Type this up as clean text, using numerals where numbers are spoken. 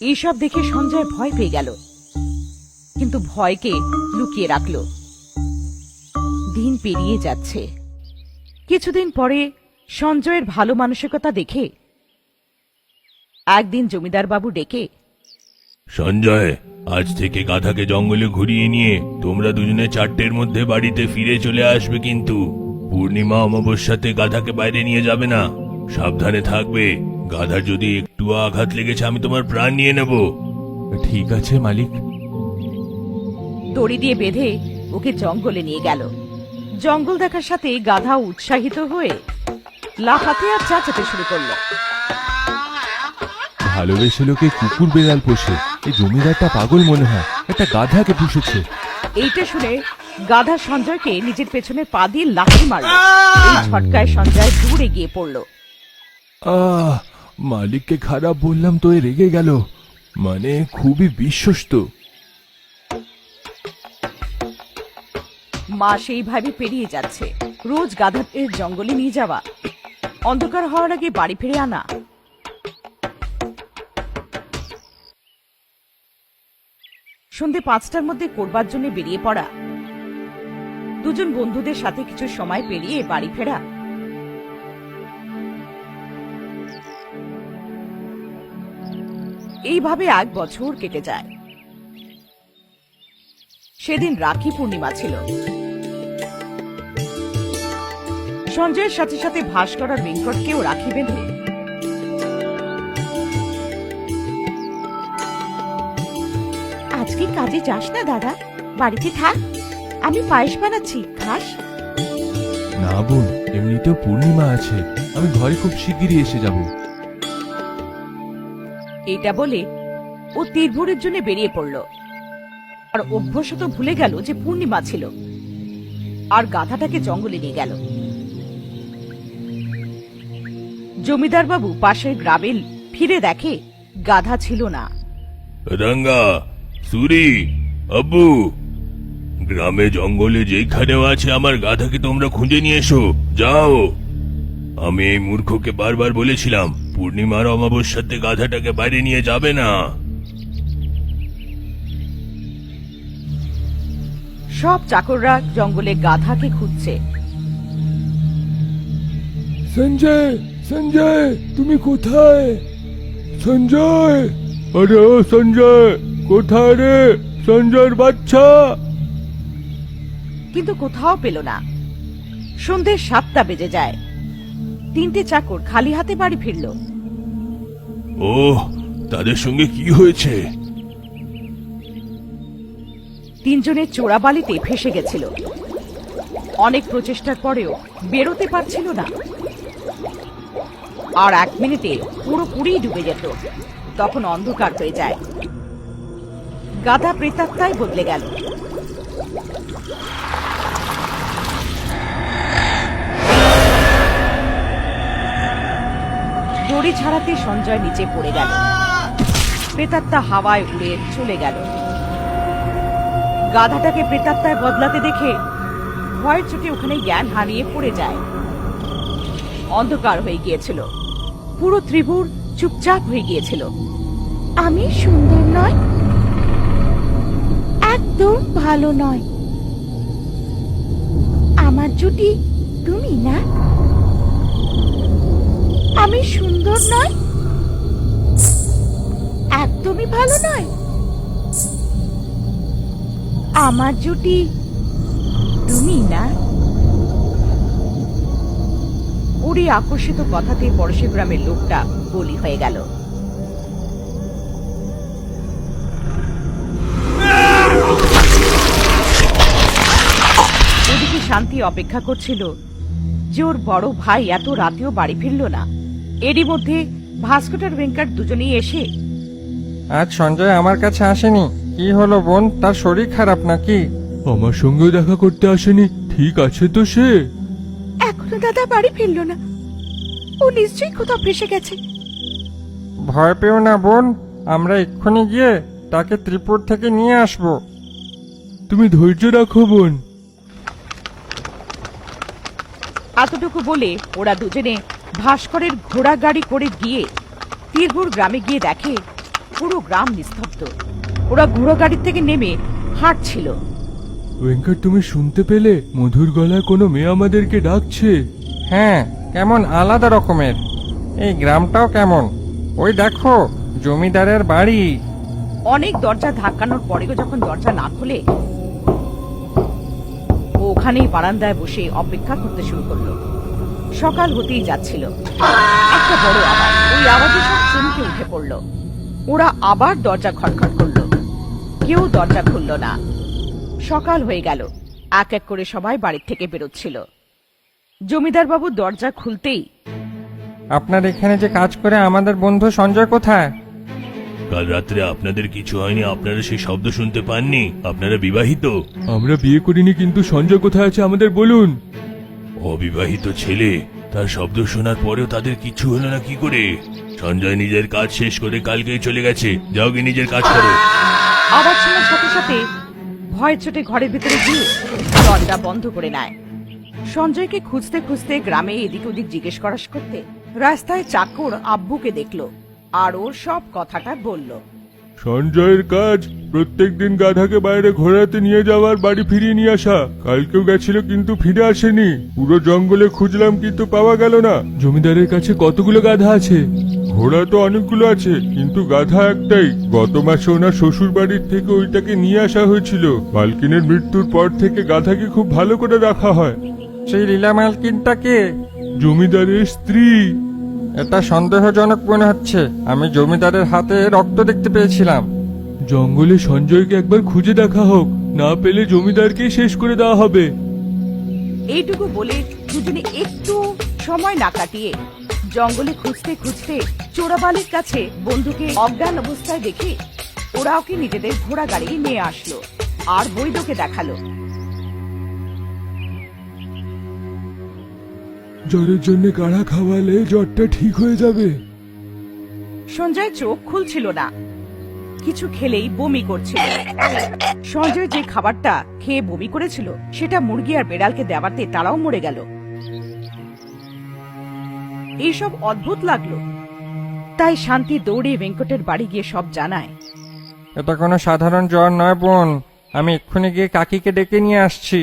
এইসব দেখে সঞ্জয় ভয় পেয়ে গেল, কিন্তু ভয়কে লুকিয়ে রাখল। দিন পেরিয়ে যাচ্ছে। কিছুদিন পরে সঞ্জয়ের ভালো মানসিকতা দেখে একদিন জমিদার বাবু ডেকে, সঞ্জয়, আজ থেকে গাধাকে জঙ্গলে ঘুরিয়ে নিয়ে তোমরা দুজনে 4টের মধ্যে বাড়িতে ফিরে চলে আসবে, কিন্তু পূর্ণিমা অমাবস্যাতে গাধাকে বাইরে নিয়ে যাবে না। সাবধানে থাকবে। গাধার যদি একটু আঘাত লেগেছে আমি তোমার প্রাণ নিয়ে নেব। ঠিক আছে মালিক। দড়ি দিয়ে বেঁধে ওকে জঙ্গলে নিয়ে গেল। জঙ্গল দেখার সাথে গাধা উৎসাহিত হয়ে লাফাতে আর চেঁচাতে শুরু করল। ভালোবেসে লোকে কুকুর বেড়াল পোষে, এই জমিদারটা পাগল মনে হয়, একটা গাধাকে পুষেছে। এইটা শুনে গাধা সঞ্জয়কে নিজের পেছনে পা দিয়ে লাথি মারল। এই ঝটকায় সঞ্জয় দূরে গিয়ে পড়ল। মালিককে খারাপ বললাম তো এ রেগে গেল, মানে খুবই বিশ্বস্ত। মা সেইভাবে পেরিয়ে যাচ্ছে। রোজ গাধাদের জঙ্গলে নিয়ে যাওয়া, অন্ধকার হওয়ার আগে বাড়ি ফিরে আনা। সন্ধে 5টার মধ্যে করবার জন্য বেরিয়ে পড়া, দুজন বন্ধুদের সাথে কিছু সময় পেরিয়ে বাড়ি ফেরা। এইভাবে 1 বছর কেটে যায়। সেদিন রাখি পূর্ণিমা ছিল। সঞ্জয়ের সাথে সাথে ভাস্কর আর ভেঙ্কটকেও রাখি বেঁধে আজকে কাজে যাস না দাদা, বাড়িতে থাক, আমি পায়েস বানাচ্ছি, খাস? না বোন, এমনিতেও পূর্ণিমা আছে, আমি ঘরে খুব শিগগিরই এসে যাব। এটা বলে ও তীরভরের জন্য বেরিয়ে পড়ল। আর অভ্যাসত ভুলে গেল যে পূর্ণিমা ছিল, আর গাধাটাকে জঙ্গলে নিয়ে গেল। জমিদার বাবু পাশের গ্রামে ফিরে দেখে গাধা ছিল না। রাঙ্গা, সুরি, আব্বু, গ্রামে জঙ্গলে যেখানেও আছে আমার গাধাকে তোমরা খুঁজে নিয়ে এসো, যাও। আমি এই মূর্খকে বারবার বলেছিলাম পূর্ণিমার অমাবস্যাতে গাধাটাকে বাইরে নিয়ে যাবে না। সব চাকররা জঙ্গলে গাধাকে খুঁজছে। সঞ্জয়, সঞ্জয়, তুমি কোথায়? সঞ্জয়, আরে ও সঞ্জয়, কোথায় রে সঞ্জয়ের বাচ্চা? কিন্তু কোথাও পেল না। সন্ধে 7টা বেজে যায়। 3টে চাকর খালি হাতে বাড়ি ফিরল। ওহ, তাদের সঙ্গে কি হয়েছে? 3 জনের চোরাবালিতে ফেসে গেছিল। অনেক প্রচেষ্টার পরেও বেরোতে পারছিল না। আর 1 মিনিটে পুরোপুরি ডুবে যেত। তখন অন্ধকার হয়ে যায়। গাধা প্রেতাত্মায় বদলে গেল। দড়ি ছাড়াতে সঞ্জয় নিচে পড়ে গেল। প্রেতাত্মা হাওয়ায় উড়ে চলে গেল। গাধাটাকে প্রেতাত্মায় বদলাতে দেখে ভয়ের চোটে ওখানে জ্ঞান হারিয়ে পড়ে যায়। অন্ধকার হয়ে গিয়েছিল। পুরো ত্রিপুর চুপচাপ হয়ে গিয়েছিল। আমি সুন্দর নয়, একদম ভালো নয়, আমার জুটি তুমি না। আমি সুন্দর নয়, একদমই ভালো নয়, আমার জুটি তুমি না। ওর এই আকর্ষিত কথাতে পড়শি গ্রামের লোকটা বলি হয়ে গেল। ওদিকে শান্তি অপেক্ষা করছিল যে ওর বড় ভাই এত রাতেও বাড়ি ফিরল না। এরই মধ্যে ভাস্কর আর ভেঙ্কট দুজনেই এসে, আজ সঞ্জয় আমার কাছে আসেনি, কি হলো বোন, তার শরীর খারাপ নাকি? আমার সঙ্গে দেখা করতে আসেনি, ঠিক আছে তো সে? এখনো দাদা বাড়ি ফিরল না, ও নিশ্চয়ই কোথাও ফেসে গেছে। ভয় পেও না বোন, আমরা এক্ষুনি গিয়ে তাকে ত্রিপুর থেকে নিয়ে আসবো। তুমি ধৈর্য রাখো বোন। এতটুকু বলে ওরা দুজনে ভাস্করের ঘোড়া গাড়ি করে গিয়ে তীরপুর গ্রামে গিয়ে দেখে পুরো গ্রাম নিস্তব্ধ। ওরা ঘোড়া গাড়ির থেকে নেমে হাঁটছিল। ভেঙ্কট, তুমি শুনতে পেলে? মধুর গলায় কোনো মেয়ে আমাদেরকে ডাকছে। হ্যাঁ, কেমন আলাদা রকমের। এই গ্রামটাও কেমন। ওই দেখো, জমিদারের বাড়ি। অনেক দরজা ধাক্কানোর পরেও যখন দরজা না খোলে, ও ওখানেই বারান্দায় বসে অপেক্ষা করতে শুরু করলো। সকাল হতেই যাচ্ছিল, একটা বড় আওয়াজ। ওই আওয়াজে সব চমকে উঠে পড়লো। ওরা আবার দরজা খটখট করলো, কেউ দরজা খুলল না। সকাল হয়ে গেল, এক এক করে সবাই বাড়ির থেকে বেরোচ্ছিল। জমিদার বাবু দরজা খুলতেই, আপনার এখানে যে কাজ করে আমাদের বন্ধু সঞ্জয় কোথায়? কাল রাত্রে আপনাদের কিছু হয়নি? আপনারা সেই শব্দ শুনতে পাননি? আপনারা বিবাহিত? আমরা বিয়ে করিনি, কিন্তু সঞ্জয় কোথায় আছে আমাদের বলুন। অবিবাহিত ছেলে, তার শব্দ শোনার পরেও তাদের কিছু হলো না কি করে? সঞ্জয় নিজের কাজ শেষ করে কালকেই চলে গেছে। যাও গিয়ে নিজের কাজ করো। আওয়াজ শোনার সাথে সাথে ভয় চোটে ঘরের ভিতরে গিয়ে দরজা বন্ধ করে নেয়। সঞ্জয়কে খুঁজতে খুঁজতে গ্রামে এদিক ওদিক জিজ্ঞেস করাস করতে রাস্তায় চাকর আব্বুকে দেখলো, আর ওর সব কথাটা বলল। সঞ্জয়ের কাজ প্রত্যেকদিন গাধাকে বাইরে ঘোরাতে নিয়ে যাওয়ার, বাড়ি ফিরিয়ে নিয়ে আসা। কালকেও গেছিল কিন্তু ফিরে আসেনি। পুরো জঙ্গলে খুঁজলাম কিন্তু পাওয়া গেল না। জমিদারের কাছে কতগুলো গাধা আছে? ঘোড়া তো অনেকগুলো আছে, কিন্তু গাধা একটাই। গত মাসে ওনার শ্বশুর বাড়ির থেকে ওইটাকে নিয়ে আসা হয়েছিল। মালকিনের মৃত্যুর পর থেকে গাধাকে খুব ভালো করে রাখা হয়। সেই লীলা মালকিনটা কে? জমিদারের স্ত্রী। এটা সন্দেহজনক মনে হচ্ছে। আমি জমিদারের হাতে রক্ত দেখতে পেয়েছিলাম। জঙ্গলে সঞ্জয়কে একবার খুঁজে দেখা হোক, না পেলে জমিদারকে শেষ করে দেওয়া হবে। এইটুকু বলে দুজনে একটু সময় না কাটিয়ে জঙ্গলে খুঁজতে খুঁজতে চোরাবালির কাছে বন্ধুকে অজ্ঞান অবস্থায় দেখে ওরা ওকে নিজেদের ঘোড়া গাড়ি নিয়ে আসলো আর বৈদকে দেখালো। জ্বরের জন্য কাড়া খাওয়ালে জ্বরটা ঠিক হয়ে যাবে। সঞ্জয় চোখ খুলছিল না, কিছু খেলেই বমি করছিল। সঞ্জয় যে খাবারটা খেয়ে বমি করেছিল সেটা মুরগি আর বেড়ালকে দেওয়াতে তারাও মরে গেল। এইসব অদ্ভুত লাগলো, তাই শান্তি দৌড়ে ভেঙ্কটের বাড়ি গিয়ে সব জানায়। এটা কোনো সাধারণ জ্বর নয় বোন, আমি এক্ষুনি গিয়ে কাকিকে ডেকে নিয়ে আসছি।